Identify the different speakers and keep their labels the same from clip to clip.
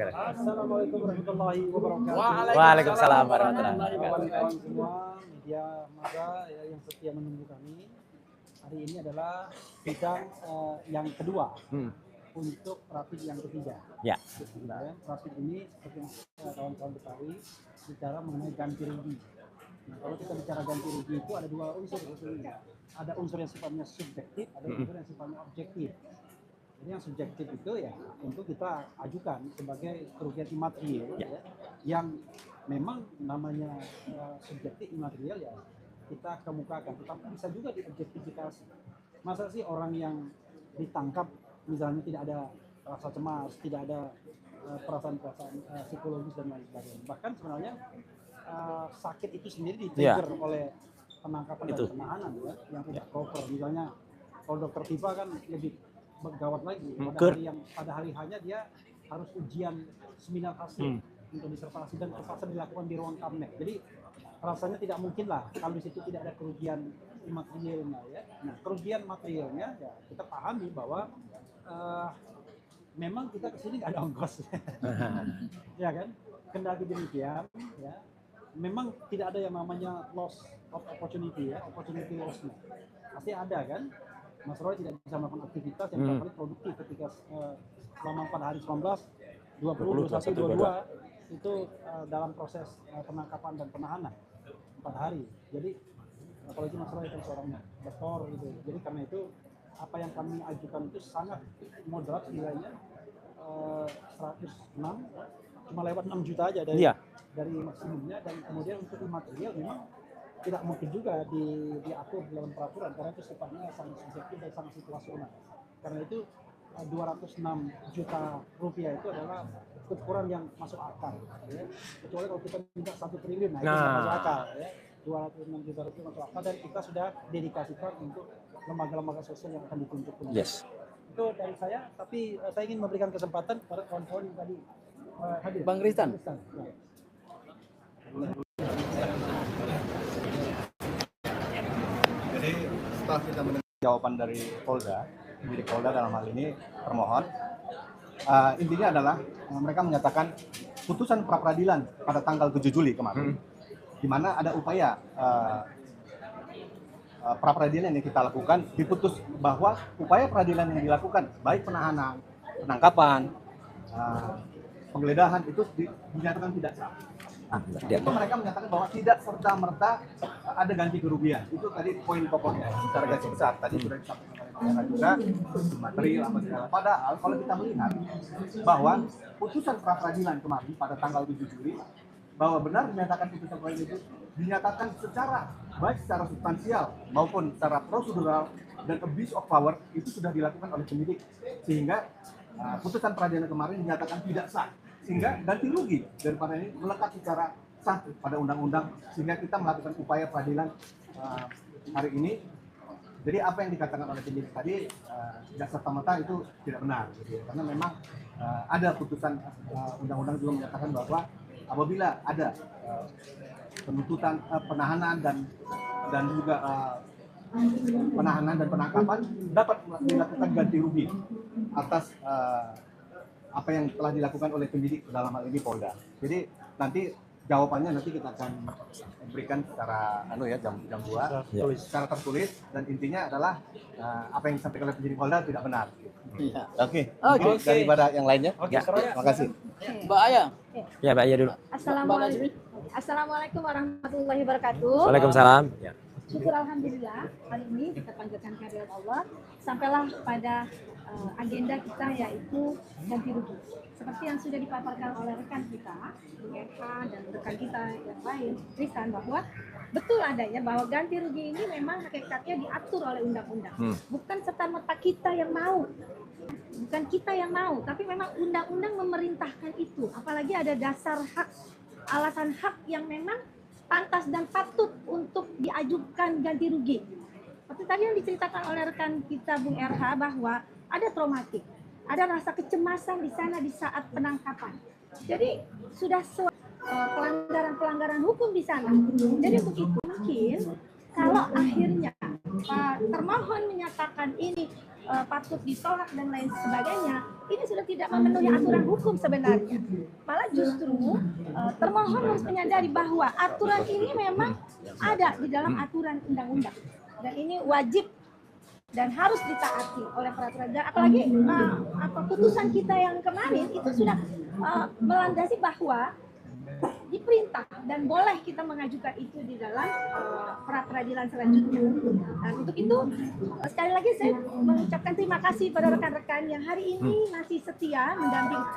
Speaker 1: Assalamualaikum warahmatullahi wabarakatuh.
Speaker 2: Waalaikumsalam warahmatullahi wabarakatuh.
Speaker 1: Kawan-kawan semua media massa yang setia menunggu kami. Hari ini adalah sidang yang kedua untuk rapid yang ketiga.
Speaker 2: Ya.
Speaker 1: Rapid ini seperti yang kawan-kawan ketahui bicara mengenai ganti rugi. Nah, kalau kita bicara ganti rugi itu ada dua unsur sebetulnya. Ada unsur yang sifatnya subjektif, ada unsur yang sifatnya objektif. Jadi yang subjektif itu ya untuk kita ajukan sebagai kerugian imaterial ya, yang memang namanya subjektif imaterial ya kita kemukakan, tetapi bisa juga diobjektifikasi. Masa sih orang yang ditangkap misalnya tidak ada rasa cemas, tidak ada perasaan-perasaan psikologis dan lain sebagainya. Bahkan sebenarnya sakit itu sendiri di-trigger oleh penangkapan dan penahanan ya, yang tidak proper. Misalnya kalau dokter Tifa kan lebih bergawat lagi pada hari hanya dia harus ujian seminar hasil untuk disertasi dan terpaksa dilakukan di ruang kamnek. Jadi rasanya tidak mungkin lah kalau di situ tidak ada kerugian materialnya ya. Nah, kerugian materialnya ya kita pahami bahwa memang kita kesini nggak ada ongkos, ya kan? Kendati demikian ya, memang tidak ada yang namanya loss of opportunity ya, opportunity loss-nya pasti ada kan. Mas Roy tidak bisa melakukan aktivitas yang paling produktif ketika selama 4 hari 19, 20, 21, 22 itu dalam proses penangkapan dan penahanan 4 hari. Jadi apalagi Mas Roy kan seorang dokter gitu. Jadi karena itu apa yang kami ajukan itu sangat moderat nilainya 106, cuma lewat 6 juta aja dari maksimumnya, dan kemudian untuk imaterial memang tidak mungkin juga diatur dalam peraturan karena itu sifatnya sangat subjektif dan sangat situasional. Karena itu 206 juta rupiah itu adalah ukuran yang masuk akal ya. Kecuali kalau kita minta 1 triliun itu tidak masuk akal ya. 206 juta rupiah masuk akal, dan kita sudah dedikasikan untuk lembaga-lembaga sosial yang akan ditunjuk.
Speaker 2: Yes.
Speaker 1: Itu dari saya, tapi saya ingin memberikan kesempatan kepada kawan-kawan yang tadi hadir.
Speaker 2: Bang Ristan.
Speaker 3: Jadi setelah kita mendengar jawaban dari Polda, penyidik Polda dalam hal ini termohon, intinya adalah mereka menyatakan putusan pra peradilan pada tanggal 7 Juli kemarin, di mana ada upaya pra peradilan yang kita lakukan, diputus bahwa upaya peradilan yang dilakukan baik penahanan, penangkapan, penggeledahan itu dinyatakan tidak sah. Itu mereka menyatakan bahwa tidak serta-merta ada ganti kerugian. Itu tadi poin pokoknya secara garis besar. Tadi sudah disampaikan oleh Pak juga material apa segala. Padahal kalau kita melihat bahwa putusan pra peradilan kemarin pada tanggal 7 Juli bahwa benar dinyatakan putusan peradilan itu dinyatakan baik secara substansial maupun secara prosedural dan abuse of power itu sudah dilakukan oleh penyidik, sehingga putusan peradilan kemarin dinyatakan tidak sah. Sehingga ganti rugi daripada ini melekat secara sah pada undang-undang, sehingga kita melakukan upaya peradilan hari ini. Jadi apa yang dikatakan oleh penyidik tadi tidak serta-merta itu tidak benar, gitu ya. Karena memang ada putusan undang-undang juga menyatakan bahwa apabila ada penuntutan penahanan dan juga penahanan dan penangkapan dapat dilakukan ganti rugi atas apa yang telah dilakukan oleh penyidik dalam hal ini Polda. Jadi nanti jawabannya nanti kita akan berikan secara jam 2 secara tertulis, dan intinya adalah apa yang disampaikan oleh penyidik Polda tidak benar. Oke. Daripada yang lainnya. Terima kasih.
Speaker 2: Mbak Aya. Ya, Mbak Aya dulu.
Speaker 4: Assalamualaikum warahmatullahi wabarakatuh.
Speaker 2: Waalaikumsalam. Ya.
Speaker 4: Syukur alhamdulillah hari ini kita panjatkan kehadirat Allah sampailah pada agenda kita, yaitu ganti rugi. Seperti yang sudah dipaparkan oleh rekan kita, Bung Eka dan rekan kita yang lain, Ristan, bahwa betul adanya bahwa ganti rugi ini memang hakikatnya diatur oleh undang-undang. Bukan serta-merta kita yang mau. Bukan kita yang mau, tapi memang undang-undang memerintahkan itu. Apalagi ada dasar hak, alasan hak yang memang pantas dan patut untuk diajukan ganti rugi. Seperti tadi yang diceritakan oleh rekan kita Bung RH bahwa ada traumatik, ada rasa kecemasan di sana di saat penangkapan. Jadi sudah pelanggaran-pelanggaran hukum di sana. Jadi untuk itu mungkin kalau akhirnya termohon menyatakan ini patut ditolak dan lain sebagainya, ini sudah tidak memenuhi aturan hukum sebenarnya. Malah justru termohon harus menyadari bahwa aturan ini memang ada di dalam aturan undang-undang dan ini wajib dan harus ditaati oleh peraturan. Dan apalagi putusan kita yang kemarin itu sudah melandasi bahwa diperintah dan boleh kita mengajukan itu di dalam pra-peradilan selanjutnya. Dan untuk itu sekali lagi saya mengucapkan terima kasih pada rekan-rekan yang hari ini masih setia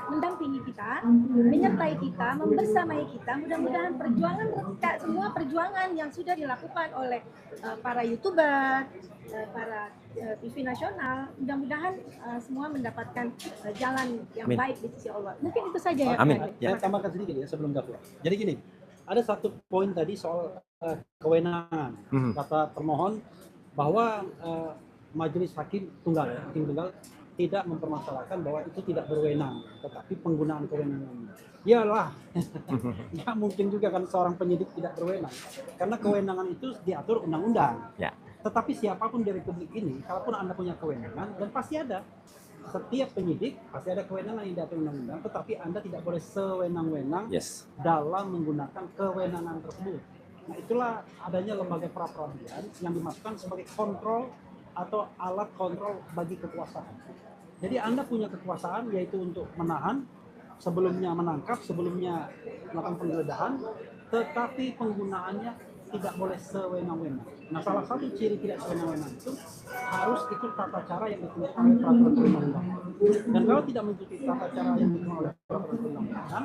Speaker 4: mendampingi kita, menyertai kita, membersamai kita. Mudah-mudahan semua perjuangan yang sudah dilakukan oleh para YouTuber, para TV nasional, mudah-mudahan semua mendapatkan jalan yang baik di sisi Allah. Mungkin itu saja ya.
Speaker 2: Amin.
Speaker 1: Saya tambahkan sedikit ya sebelum Gafur. Jadi gini, ada satu poin tadi soal kewenangan. Kata termohon bahwa majelis hakim tunggal tidak mempermasalahkan bahwa itu tidak berwenang, tetapi penggunaan kewenangannya. Iyalah, nggak mungkin juga kan seorang penyidik tidak berwenang, karena kewenangan itu diatur undang-undang.
Speaker 2: Ya.
Speaker 1: Tetapi siapapun di Republik ini, kalaupun Anda punya kewenangan, dan pasti ada, setiap penyidik pasti ada kewenangan yang diatur undang-undang, tetapi Anda tidak boleh sewenang-wenang dalam menggunakan kewenangan tersebut. Nah, itulah adanya lembaga pra-peradilan yang dimasukkan sebagai kontrol atau alat kontrol bagi kekuasaan. Jadi Anda punya kekuasaan yaitu untuk menahan, sebelumnya menangkap, sebelumnya melakukan penggeledahan, tetapi penggunaannya tidak boleh sewenang-wenang. Nah, salah satu ciri tidak sewenang-wenang itu harus ikut tata cara yang ditentukan oleh peraturan perundang-undangan. Dan kalau tidak mengikuti tata cara yang ditentukan oleh peraturan perundang-undangan,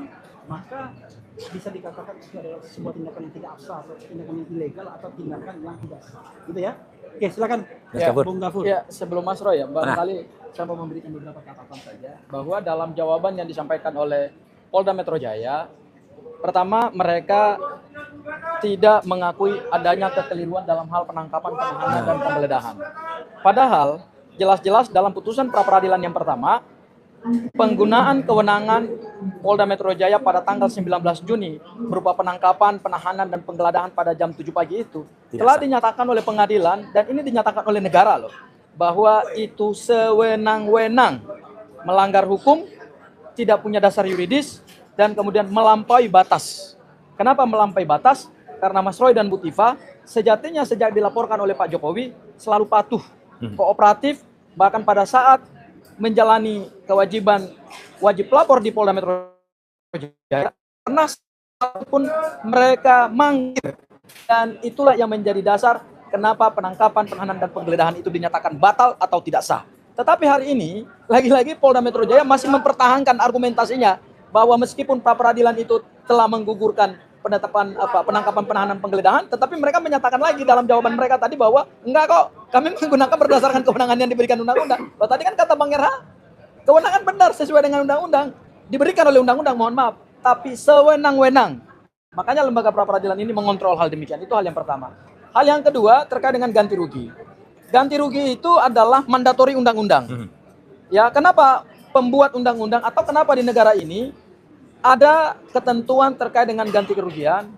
Speaker 1: maka bisa dikatakan itu adalah sebuah tindakan yang tidak sah, atau tindakan yang ilegal, atau tindakan yang tidak sah. Gitu ya. Oke, silakan.
Speaker 2: Ya,
Speaker 1: Bung Gafur.
Speaker 5: Ya, sebelum Mas Roy ya, barangkali saya mau memberikan beberapa catatan saja bahwa dalam jawaban yang disampaikan oleh Polda Metro Jaya, pertama mereka tidak mengakui adanya kekeliruan dalam hal penangkapan, penahanan, dan penggeledahan. Padahal jelas-jelas dalam putusan pra-peradilan yang pertama, penggunaan kewenangan Polda Metro Jaya pada tanggal 19 Juni berupa penangkapan, penahanan, dan penggeledahan pada jam 7 pagi itu telah dinyatakan oleh pengadilan, dan ini dinyatakan oleh negara loh, bahwa itu sewenang-wenang, melanggar hukum, tidak punya dasar yuridis, dan kemudian melampaui batas. Kenapa melampaui batas? Karena Mas Roy dan Bu Tifa sejatinya sejak dilaporkan oleh Pak Jokowi selalu patuh, kooperatif, bahkan pada saat menjalani kewajiban wajib lapor di Polda Metro Jaya, pernah pun mereka manggil, dan itulah yang menjadi dasar kenapa penangkapan, penahanan, dan penggeledahan itu dinyatakan batal atau tidak sah. Tetapi hari ini lagi-lagi Polda Metro Jaya masih mempertahankan argumentasinya bahwa meskipun pra-peradilan itu telah menggugurkan penangkapan, penahanan, penggeledahan, tetapi mereka menyatakan lagi dalam jawaban mereka tadi bahwa enggak kok, kami menggunakan berdasarkan kewenangan yang diberikan undang-undang. Loh, tadi kan kata Bang Erha, kewenangan benar sesuai dengan undang-undang, diberikan oleh undang-undang, mohon maaf, tapi sewenang-wenang. Makanya lembaga pra-peradilan ini mengontrol hal demikian. Itu hal yang pertama. Hal yang kedua terkait dengan ganti rugi. Ganti rugi itu adalah mandatori undang-undang. Ya, kenapa pembuat undang-undang atau kenapa di negara ini ada ketentuan terkait dengan ganti kerugian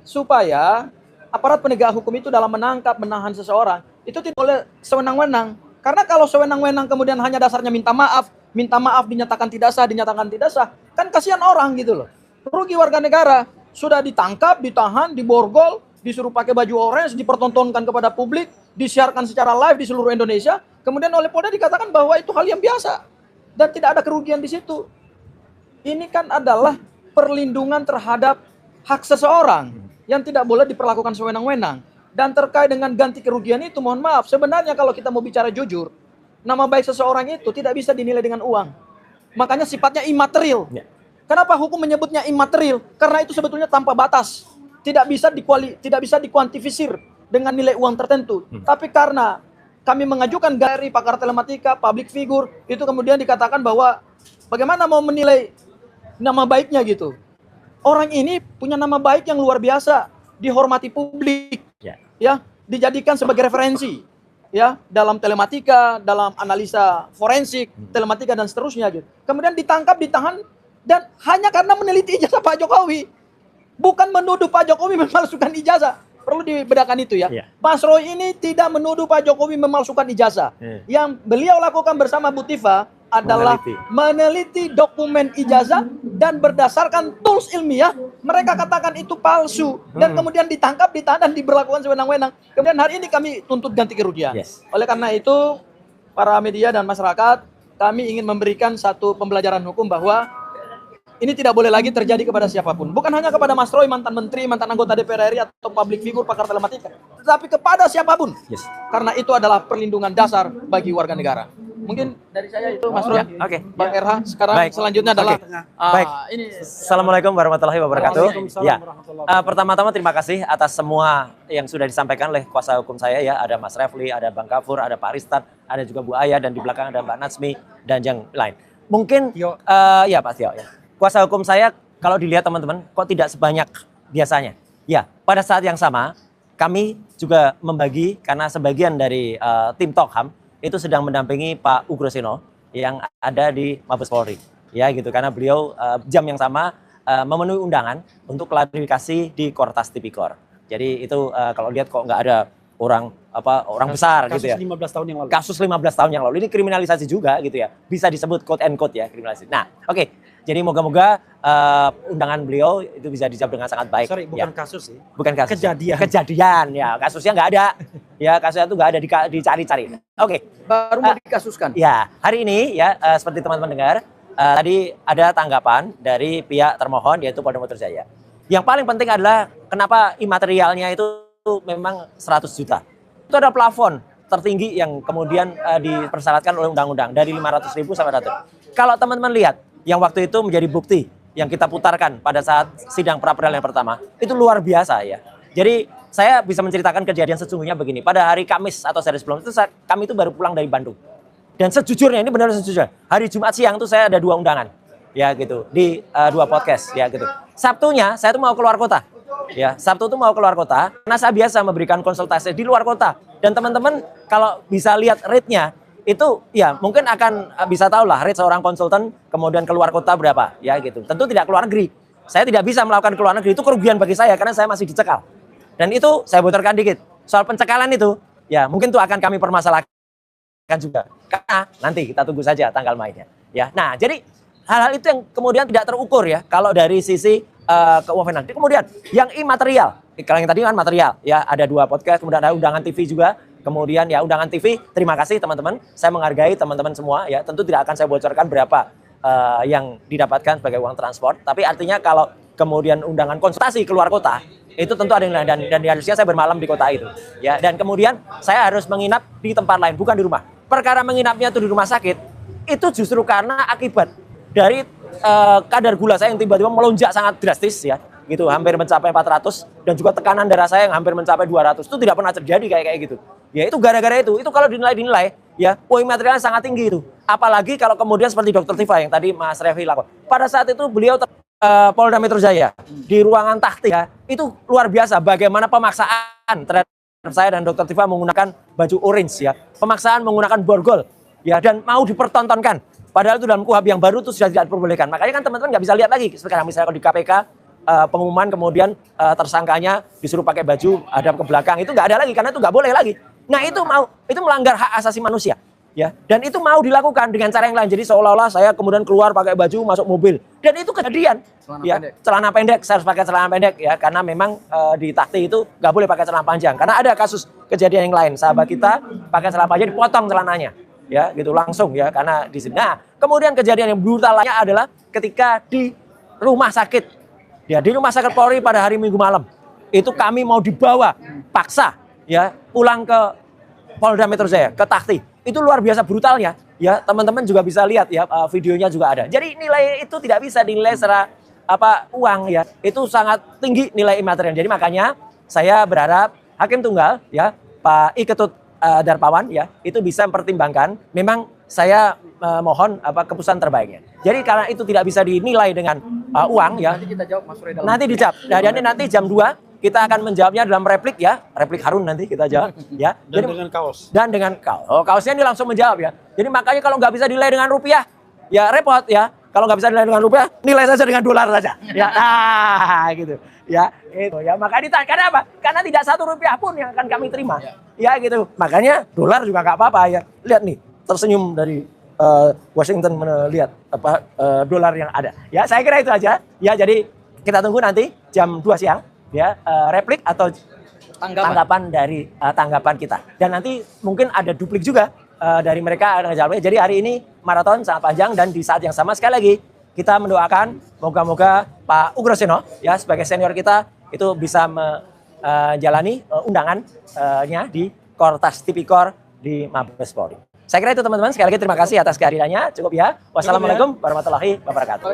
Speaker 5: supaya aparat penegak hukum itu dalam menangkap, menahan seseorang itu tidak boleh sewenang-wenang. Karena kalau sewenang-wenang kemudian hanya dasarnya minta maaf dinyatakan tidak sah, kan kasihan orang gitu loh. Rugi warga negara, sudah ditangkap, ditahan, diborgol, disuruh pakai baju orange, dipertontonkan kepada publik, disiarkan secara live di seluruh Indonesia, kemudian oleh Polda dikatakan bahwa itu hal yang biasa dan tidak ada kerugian di situ. Ini kan adalah perlindungan terhadap hak seseorang yang tidak boleh diperlakukan sewenang-wenang. Dan terkait dengan ganti kerugian itu, mohon maaf, sebenarnya kalau kita mau bicara jujur, nama baik seseorang itu tidak bisa dinilai dengan uang. Makanya sifatnya imaterial. Kenapa hukum menyebutnya imaterial? Karena itu sebetulnya tanpa batas. Tidak bisa dikuantifisir dengan nilai uang tertentu. Tapi karena kami mengajukan dari pakar telematika, public figure, itu kemudian dikatakan bahwa bagaimana mau menilai nama baiknya gitu. Orang ini punya nama baik yang luar biasa, dihormati publik, ya, dijadikan sebagai referensi, ya, dalam telematika, dalam analisa forensik, telematika dan seterusnya gitu. Kemudian ditangkap, ditahan, dan hanya karena meneliti ijazah Pak Jokowi, bukan menuduh Pak Jokowi memalsukan ijazah. perlu dibedakan itu ya.
Speaker 2: Iya.
Speaker 5: Mas Roy ini tidak menuduh Pak Jokowi memalsukan ijazah. Yang beliau lakukan bersama Bu Tifa adalah meneliti dokumen ijazah dan berdasarkan tools ilmiah mereka katakan itu palsu dan kemudian ditangkap, ditahan dan diberlakukan sewenang-wenang. Kemudian hari ini kami tuntut ganti kerugian.
Speaker 2: Yes.
Speaker 5: Oleh karena itu para media dan masyarakat, kami ingin memberikan satu pembelajaran hukum bahwa ini tidak boleh lagi terjadi kepada siapapun. Bukan hanya kepada Mas Roy, mantan menteri, mantan anggota DPR RI atau public figure, pakar telematika, tetapi kepada siapapun.
Speaker 2: Yes.
Speaker 5: Karena itu adalah perlindungan dasar bagi warga negara. Mungkin dari saya itu Mas Roy.
Speaker 2: Ya, oke.
Speaker 5: Bang RH, sekarang
Speaker 2: Baik.
Speaker 5: selanjutnya adalah
Speaker 2: Baik.
Speaker 5: ini
Speaker 2: Assalamualaikum warahmatullahi wabarakatuh.
Speaker 1: Waalaikumsalam
Speaker 2: Ya,
Speaker 1: warahmatullahi
Speaker 2: pertama-tama terima kasih atas semua yang sudah disampaikan oleh kuasa hukum saya ya. Ada Mas Refli, ada Bang Kafur, ada Pak Ristan, ada juga Bu Aya dan di belakang ada Mbak Natsmi dan yang lain. Mungkin ya Pak Tio ya. Kuasa hukum saya kalau dilihat teman-teman kok tidak sebanyak biasanya. Ya, pada saat yang sama kami juga membagi karena sebagian dari tim Tokham itu sedang mendampingi Pak Ugroseno yang ada di Mabes Polri. Ya gitu karena beliau jam yang sama memenuhi undangan untuk klarifikasi di Kortas Tipikor. Jadi itu kalau lihat kok nggak ada orang besar
Speaker 1: Kasus
Speaker 2: gitu ya.
Speaker 1: 15 tahun yang lalu.
Speaker 2: Kasus 15 tahun yang lalu ini kriminalisasi juga gitu ya. Bisa disebut quote and quote ya kriminalisasi. Nah, oke. Jadi moga-moga undangan beliau itu bisa dijawab dengan sangat baik.
Speaker 1: Sorry, bukan
Speaker 2: ya.
Speaker 1: kasus sih.
Speaker 2: Bukan kasus.
Speaker 1: Kejadian.
Speaker 2: Kejadian ya, kasusnya nggak ada. Ya, kasusnya itu nggak ada dicari-cari. Oke.
Speaker 5: baru mau dikasuskan.
Speaker 2: Ya, hari ini ya seperti teman-teman dengar, tadi ada tanggapan dari pihak termohon yaitu Polda Metro Jaya. Yang paling penting adalah kenapa imaterialnya itu memang 100 juta. Itu ada plafon tertinggi yang kemudian dipersyaratkan oleh undang-undang dari 500.000 sampai 100. Kalau teman-teman lihat yang waktu itu menjadi bukti yang kita putarkan pada saat sidang pra-peradilan yang pertama, itu luar biasa ya. Jadi saya bisa menceritakan kejadian sesungguhnya begini. Pada hari Kamis atau sehari sebelum itu kami itu baru pulang dari Bandung. Dan sejujurnya ini benar sejujurnya. Hari Jumat siang itu saya ada 2 undangan. Ya gitu, di 2 podcast ya gitu. Sabtunya saya tuh mau keluar kota. Ya, Sabtu itu mau keluar kota karena saya biasa memberikan konsultasi di luar kota. Dan teman-teman kalau bisa lihat rate-nya itu ya mungkin akan bisa tahu lah rate seorang konsultan kemudian keluar kota berapa ya gitu. Tentu tidak keluar negeri. Saya tidak bisa melakukan keluar negeri, itu kerugian bagi saya karena saya masih dicekal. Dan itu saya bocorkan dikit. Soal pencekalan itu ya mungkin itu akan kami permasalahkan juga. Karena nanti kita tunggu saja tanggal mainnya. Ya. Nah, jadi hal-hal itu yang kemudian tidak terukur ya kalau dari sisi keuangan. Kemudian yang imaterial, kalau yang tadi kan material ya ada 2 podcast, kemudian ada undangan TV juga. Kemudian ya undangan TV, terima kasih teman-teman. Saya menghargai teman-teman semua ya. Tentu tidak akan saya bocorkan berapa yang didapatkan sebagai uang transport. Tapi artinya kalau kemudian undangan konsultasi keluar kota, itu tentu ada yang lain. Dan harusnya saya bermalam di kota itu. Ya, dan kemudian saya harus menginap di tempat lain, bukan di rumah. Perkara menginapnya itu di rumah sakit, itu justru karena akibat dari kadar gula saya yang tiba-tiba melonjak sangat drastis ya. Gitu, hampir mencapai 400 dan juga tekanan darah saya yang hampir mencapai 200. Itu tidak pernah terjadi kayak gitu. Ya itu gara-gara itu kalau dinilai ya poin materialnya sangat tinggi itu. Apalagi kalau kemudian seperti Dr. Tifa yang tadi Mas Refli lakukan. Pada saat itu beliau Polda Metro Jaya di ruangan taktik ya, itu luar biasa bagaimana pemaksaan terhadap saya dan Dr. Tifa menggunakan baju orange ya. Pemaksaan menggunakan borgol ya dan mau dipertontonkan. Padahal itu dalam KUHP yang baru itu sudah tidak diperbolehkan. Makanya kan teman-teman nggak bisa lihat lagi sekarang misalnya kalau di KPK pengumuman kemudian tersangkanya disuruh pakai baju hadap ke belakang itu nggak ada lagi karena itu nggak boleh lagi. Nah itu melanggar hak asasi manusia ya dan itu mau dilakukan dengan cara yang lain. Jadi seolah-olah saya kemudian keluar pakai baju masuk mobil dan itu kejadian celana pendek saya harus pakai celana pendek ya karena memang di takti itu nggak boleh pakai celana panjang karena ada kasus kejadian yang lain sahabat kita pakai celana panjang dipotong celananya ya gitu langsung ya karena di sini. Nah kemudian kejadian yang brutal lainnya adalah ketika di rumah sakit. Ya di rumah sakit Polri pada hari Minggu malam itu kami mau dibawa paksa ya pulang ke Polda Metro Jaya ke Takti. Itu luar biasa brutalnya ya teman-teman juga bisa lihat ya videonya juga ada. Jadi nilai itu tidak bisa dinilai secara uang ya. Itu sangat tinggi nilai imaterial. Jadi makanya saya berharap Hakim Tunggal ya Pak I Ketut Darpawan ya itu bisa mempertimbangkan. Memang saya mohon keputusan terbaiknya. Jadi karena itu tidak bisa dinilai dengan uang ya.
Speaker 5: Nanti kita jawab Mas Roy dalam
Speaker 2: nanti dijawab. Dan nanti jam 2 kita akan menjawabnya dalam replik ya. Replik Harun nanti kita jawab ya.
Speaker 1: Dan
Speaker 2: Jadi,
Speaker 1: dengan kaos.
Speaker 2: Dan dengan kaos. Oh, kaosnya ini langsung menjawab ya. Jadi makanya kalau nggak bisa dinilai dengan rupiah ya repot ya. Kalau nggak bisa dinilai dengan rupiah, nilai saja dengan dolar saja. Ya, gitu. Ya, itu ya. Maka ditahan. Karena apa? Karena tidak satu rupiah pun yang akan kami terima. Ya gitu. Makanya dolar juga nggak apa-apa ya. Lihat nih, tersenyum dari Washington melihat apa dolar yang ada. Ya, saya kira itu aja. Ya, jadi kita tunggu nanti jam 2 siang ya replik atau tanggapan dari tanggapan kita. Dan nanti mungkin ada duplik juga dari mereka ada ngejawabnya. Jadi hari ini maraton sangat panjang dan di saat yang sama sekali lagi kita mendoakan moga-moga Pak Ugroseno ya sebagai senior kita itu bisa menjalani undangannya di Kortas Tipikor di Mabes Polri. Saya kira itu teman-teman, sekali lagi terima kasih atas kehadirannya. Cukup ya. Wassalamualaikum warahmatullahi wabarakatuh.